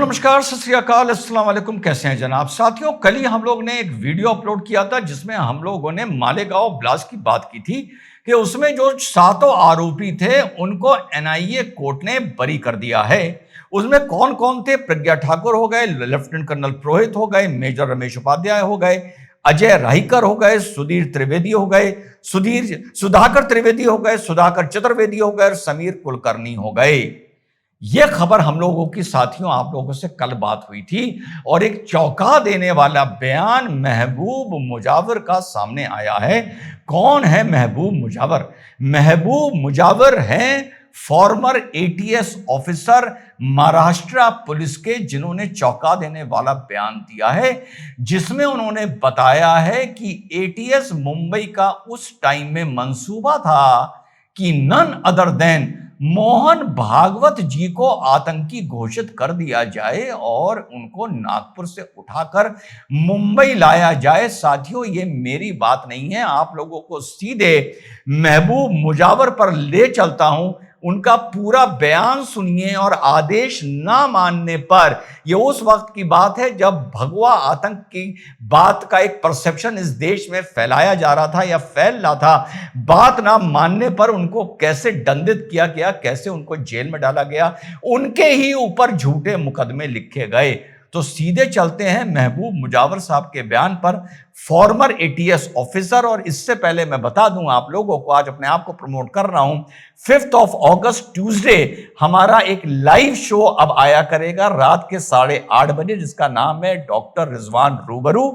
नमस्कार, सत श्री अकाल, अस्सलाम वालेकुम। कैसे हैं जनाब? साथियों, कल ही हम लोग ने एक वीडियो अपलोड किया था जिसमें हम लोगों ने मालेगांव ब्लास्ट की बात की थी कि उसमें जो 7 आरोपी थे उनको एनआईए कोर्ट ने बरी कर दिया है। उसमें कौन कौन थे? प्रज्ञा ठाकुर हो गए, लेफ्टिनेंट कर्नल पुरोहित हो गए, मेजर रमेश उपाध्याय हो गए, अजय राहीकर हो गए, सुधीर त्रिवेदी हो गए, सुधाकर त्रिवेदी हो गए, सुधाकर चतुर्वेदी हो गए और समीर कुलकर्णी हो गए। यह खबर हम लोगों की साथियों आप लोगों से कल बात हुई थी और एक चौंका देने वाला बयान महबूब मुजावर का सामने आया है। कौन है महबूब मुजावर? महबूब मुजावर हैं farmer ATS officer Maharashtra police के, जिन्होंने चौंका देने वाला बयान दिया है जिसमें उन्होंने बताया है कि एटीएस मुंबई का उस टाइम में मंसूबा था कि none other than Mohan Bhagwat ji को आतंकी घोषित कर दिया जाए और उनको नागपुर से उठाकर मुंबई लाया जाए। साथियों, ये मेरी बात नहीं है, आप लोगों को सीधे महबूब मुजावर पर ले चलता हूं। उनका पूरा बयान सुनिए और आदेश ना मानने पर, यह उस वक्त की बात है जब भगवा आतंक की बात का एक परसेप्शन इस देश में फैलाया जा रहा था या फैल रहा था। बात ना मानने पर उनको कैसे दंडित किया गया, कैसे उनको जेल में डाला गया, उनके ही ऊपर झूठे मुकदमे लिखे गए। तो सीधे चलते हैं महबूब मुजावर साहब के बयान पर, फॉर्मर एटीएस ऑफिसर। और इससे पहले मैं बता दूं आप लोगों को, आज अपने आप को प्रमोट कर रहा हूं, 5 अगस्त ट्यूसडे हमारा एक लाइव शो अब आया करेगा रात के 8:30 बजे, जिसका नाम है डॉक्टर रिजवान रूबरू,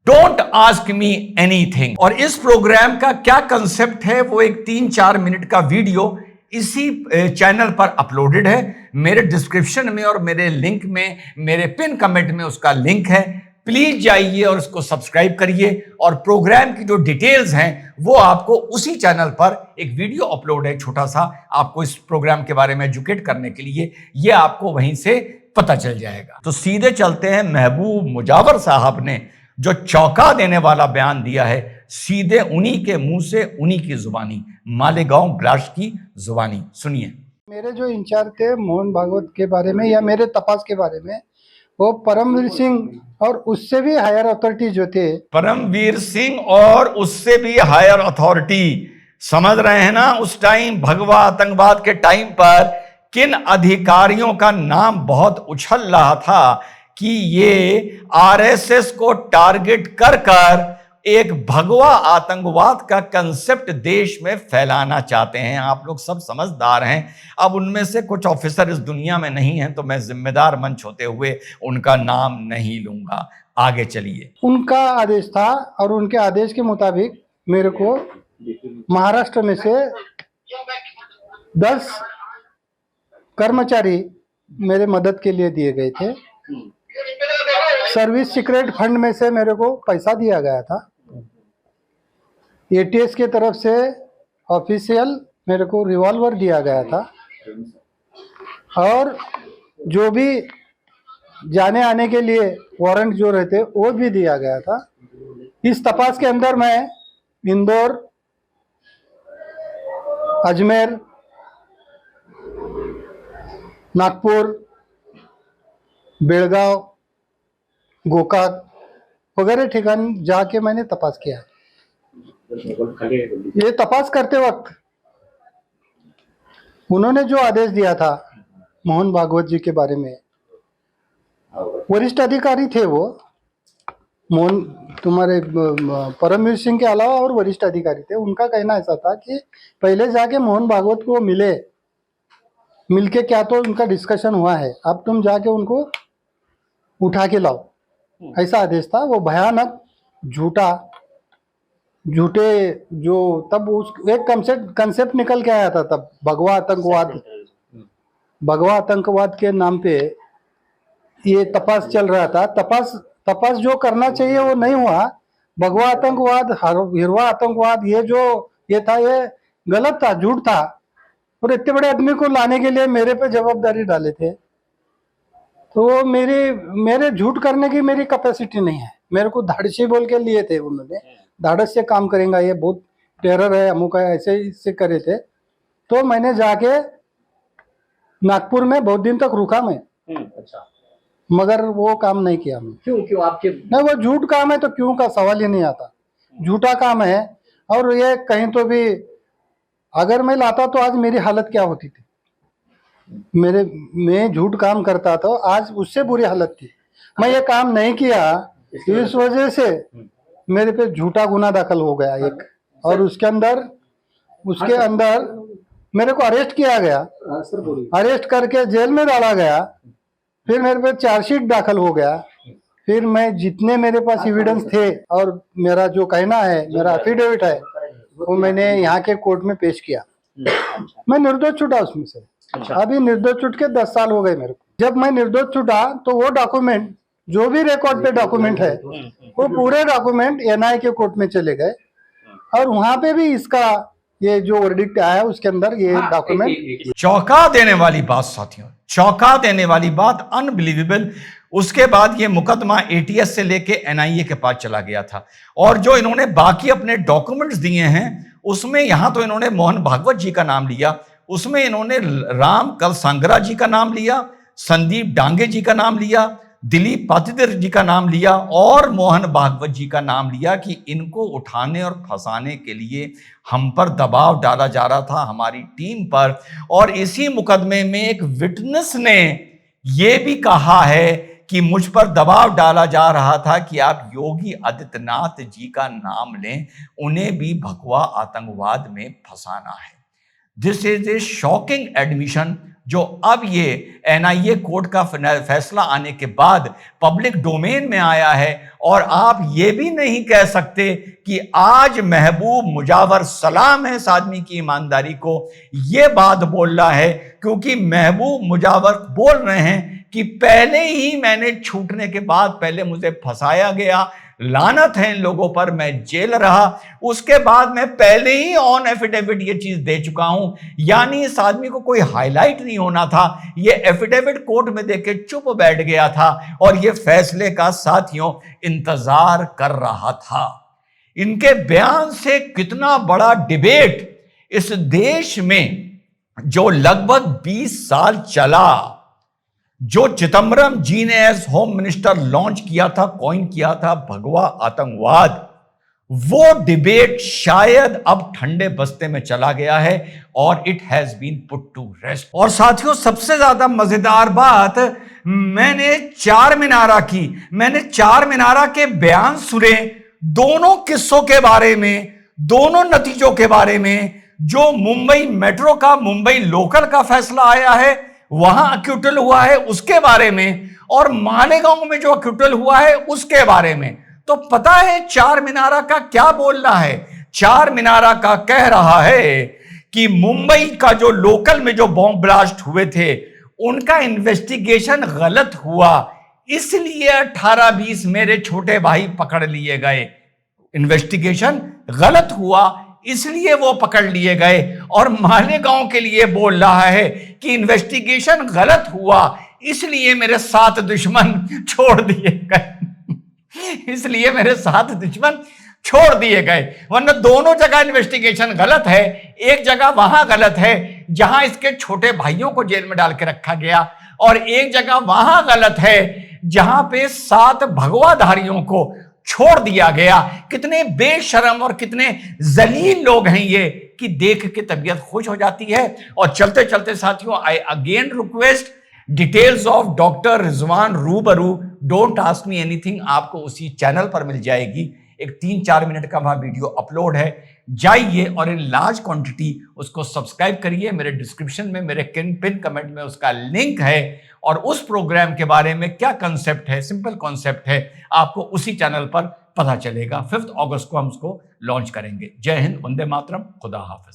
डोंट आस्क मी एनीथिंग। और इस प्रोग्राम का क्या कंसेप्ट है, वो एक 3-4 मिनट का वीडियो इसी चैनल पर अपलोडेड है। मेरे डिस्क्रिप्शन में और मेरे लिंक में, मेरे पिन कमेंट में उसका लिंक है। प्लीज जाइए और उसको सब्सक्राइब करिए। और प्रोग्राम की जो डिटेल्स हैं वो आपको उसी चैनल पर एक वीडियो अपलोड है छोटा सा, आपको इस प्रोग्राम के बारे में एजुकेट करने के लिए, ये आपको वहीं से पता चल जाएगा। तो सीधे चलते हैं, महबूब मुजावर साहब ने जो चौंका देने वाला बयान दिया है, सीधे उन्हीं के मुंह से, उन्हीं की जुबानी, मालेगांव ब्लास्ट की जुबानी सुनिए। मेरे जो इंचार्ज थे मोहन भागवत के बारे में या मेरे तपास के बारे में, वो परमवीर सिंह और उससे भी हायर अथॉरिटी जो थे, परमवीर सिंह और उससे भी हायर अथॉरिटी, समझ रहे हैं ना? उस टाइम भगवा आतंकवाद के टाइम पर किन अधिकारियों का नाम बहुत उछल रहा था कि ये आरएसएस को टारगेट कर कर एक भगवा आतंकवाद का कंसेप्ट देश में फैलाना चाहते हैं। आप लोग सब समझदार हैं। अब उनमें से कुछ ऑफिसर इस दुनिया में नहीं हैं, तो मैं जिम्मेदार मंच होते हुए उनका नाम नहीं लूंगा। आगे चलिए। उनका आदेश था और उनके आदेश के मुताबिक मेरे को महाराष्ट्र में से 10 कर्मचारी मेरे मदद के लिए दिए गए थे। सर्विस सीक्रेट फंड में से मेरे को पैसा दिया गया था। एटीएस के तरफ से ऑफिशियल मेरे को रिवॉल्वर दिया गया था और जो भी जाने आने के लिए वारंट जो रहते वो भी दिया गया था। इस तपास के अंदर मैं इंदौर, अजमेर, नागपुर, बेलगांव, गोकाक वगैरह ठिकान जाके मैंने तपास किया। ये तपास करते वक्त उन्होंने जो आदेश दिया था मोहन भागवत जी के बारे में, वरिष्ठ अधिकारी थे वो, मोहन तुम्हारे परमवीर सिंह के अलावा और वरिष्ठ अधिकारी थे। उनका कहना ऐसा था कि पहले जाके मोहन भागवत को मिलके क्या तो उनका डिस्कशन हुआ है, अब तुम जाके उनको उठा के लाओ, ऐसा आदेश था। वो भयानक झूठे जो तब उस एक कंसेप्ट निकल के आया था तब, भगवा आतंकवाद के नाम पे ये तपास चल रहा था। तपास जो करना चाहिए वो नहीं हुआ। भगवा आतंकवाद, हिरवा आतंकवाद, ये था, ये गलत था, झूठ था। और इतने बड़े आदमी को लाने के लिए मेरे पे जवाबदारी डाले थे, तो मेरे झूठ करने की मेरी कैपेसिटी नहीं है। मेरे को धाड़सी बोल के लिए थे उन्होंने, धाड़स से काम करेंगे, ये बहुत टेरर है, अमुक है, ऐसे इससे करे थे। तो मैंने जाके नागपुर में बहुत दिन तक रुका मैं। अच्छा। मगर वो काम नहीं किया मैंने। क्यों क्यों आपके नहीं, वो झूठ काम है तो क्यों का सवाल ही नहीं आता, झूठा काम है। और ये कहीं तो भी अगर मैं लाता तो आज मेरी हालत क्या होती थी, मैं झूठ काम करता तो आज उससे बुरी हालत थी। मैं ये काम नहीं किया, इस वजह से मेरे पे झूठा गुना दाखिल हो गया एक, और उसके अंदर मेरे को अरेस्ट किया गया, अरेस्ट करके जेल में डाला गया, फिर मेरे पे चार्जशीट दाखिल हो गया। फिर मैं जितने मेरे पास एविडेंस थे और मेरा जो कहना है, मेरा एफिडेविट है, वो मैंने यहाँ के कोर्ट में पेश किया। मैं निर्दोष छूटा उसमें से। अभी निर्दोष छूट के 10 साल हो गए मेरे को। जब मैं निर्दोष छूटा तो वो डॉक्यूमेंट, जो भी रिकॉर्ड पे डॉक्यूमेंट है, वो पूरे डॉक्यूमेंट एनआई के कोर्ट में चले गए, और वहां पे भी इसका ये जो वर्डिक्ट आया उसके अंदर ये डॉक्यूमेंट। चौंका देने वाली बात साथियों, चौंका देने वाली बात, अनबिलीवेबल। उसके बाद ये मुकदमा एटीएस से लेके एनआईए के पास चला गया था, और जो इन्होंने बाकी अपने डॉक्यूमेंट्स दिए हैं उसमें यहां तो इन्होंने मोहन भागवत जी का नाम लिया, उसमें इन्होंने राम कलसांगरा जी का नाम लिया, संदीप डांगे जी का नाम लिया, दिलीप पाटीदार जी का नाम लिया, और मोहन भागवत जी का नाम लिया कि इनको उठाने और फंसाने के लिए हम पर दबाव डाला जा रहा था, हमारी टीम पर। और इसी मुकदमे में एक विटनेस ने यह भी कहा है कि मुझ पर दबाव डाला जा रहा था कि आप योगी आदित्यनाथ जी का नाम लें, उन्हें भी भगवा आतंकवाद में फंसाना है। This is a shocking admission, जो अब ये एनआईए कोर्ट का फैसला आने के बाद पब्लिक डोमेन में आया है। और आप ये भी नहीं कह सकते कि आज महबूब मुजावर सलाम है इस आदमी की ईमानदारी को, ये बात बोल रहा है, क्योंकि महबूब मुजावर बोल रहे हैं कि पहले ही मैंने छूटने के बाद पहले मुझे फंसाया गया, लानत है इन लोगों पर, मैं जेल रहा, उसके बाद मैं पहले ही ऑन एफिडेविट ये चीज दे चुका हूं। यानी इस आदमी को कोई हाईलाइट नहीं होना था, ये एफिडेविट कोर्ट में देके चुप बैठ गया था और ये फैसले का साथियों इंतजार कर रहा था। इनके बयान से कितना बड़ा डिबेट इस देश में जो लगभग 20 साल चला, जो चिदम्बरम जी ने एज होम मिनिस्टर लॉन्च किया था, कॉइन किया था भगवा आतंकवाद, वो डिबेट शायद अब ठंडे बस्ते में चला गया है और it has been put to rest. और साथियों, सबसे ज्यादा मजेदार बात, मैंने चार मीनारा के बयान सुने, दोनों किस्सों के बारे में, दोनों नतीजों के बारे में। जो मुंबई मेट्रो का, मुंबई लोकल का फैसला आया है, वहां अक्यूटल हुआ है, उसके बारे में, और मालेगांव में जो अक्यूटल हुआ है उसके बारे में। तो पता है चार मीनारा का क्या बोल रहा है? चार मीनारा का कह रहा है कि मुंबई का जो लोकल में जो बॉम्ब ब्लास्ट हुए थे उनका इन्वेस्टिगेशन गलत हुआ, इसलिए 18-20 मेरे छोटे भाई पकड़ लिए गए। इन्वेस्टिगेशन गलत हुआ इसलिए वो पकड़ लिए गए। और मालेगांव के लिए बोल रहा है कि इन्वेस्टिगेशन गलत हुआ इसलिए मेरे 7 दुश्मन छोड़ दिए गए इसलिए मेरे 7 दुश्मन छोड़ दिए गए। वरना दोनों जगह इन्वेस्टिगेशन गलत है। एक जगह वहां गलत है जहां इसके छोटे भाइयों को जेल में डाल के रखा गया, और एक जगह वहां गलत है जहां पे 7 भगवाधारियों को छोड़ दिया गया। कितने बेशरम और कितने जलील लोग हैं ये, कि देख के तबीयत खुश हो जाती है। और चलते चलते साथियों, I again request, details of doctor Rizwan रूबरू, डोंट आस्क मी एनीथिंग, आपको उसी चैनल पर मिल जाएगी। एक 3-4 मिनट का वहां वीडियो अपलोड है, जाइए और इन लार्ज क्वांटिटी उसको सब्सक्राइब करिए। मेरे डिस्क्रिप्शन में, मेरे पिन कमेंट में उसका लिंक है, और उस प्रोग्राम के बारे में क्या कंसेप्ट है, सिंपल कॉन्सेप्ट है, आपको उसी चैनल पर पता चलेगा। 5 अगस्त को हम उसको लॉन्च करेंगे। जय हिंद, वंदे मातरम, खुदा हाफिज।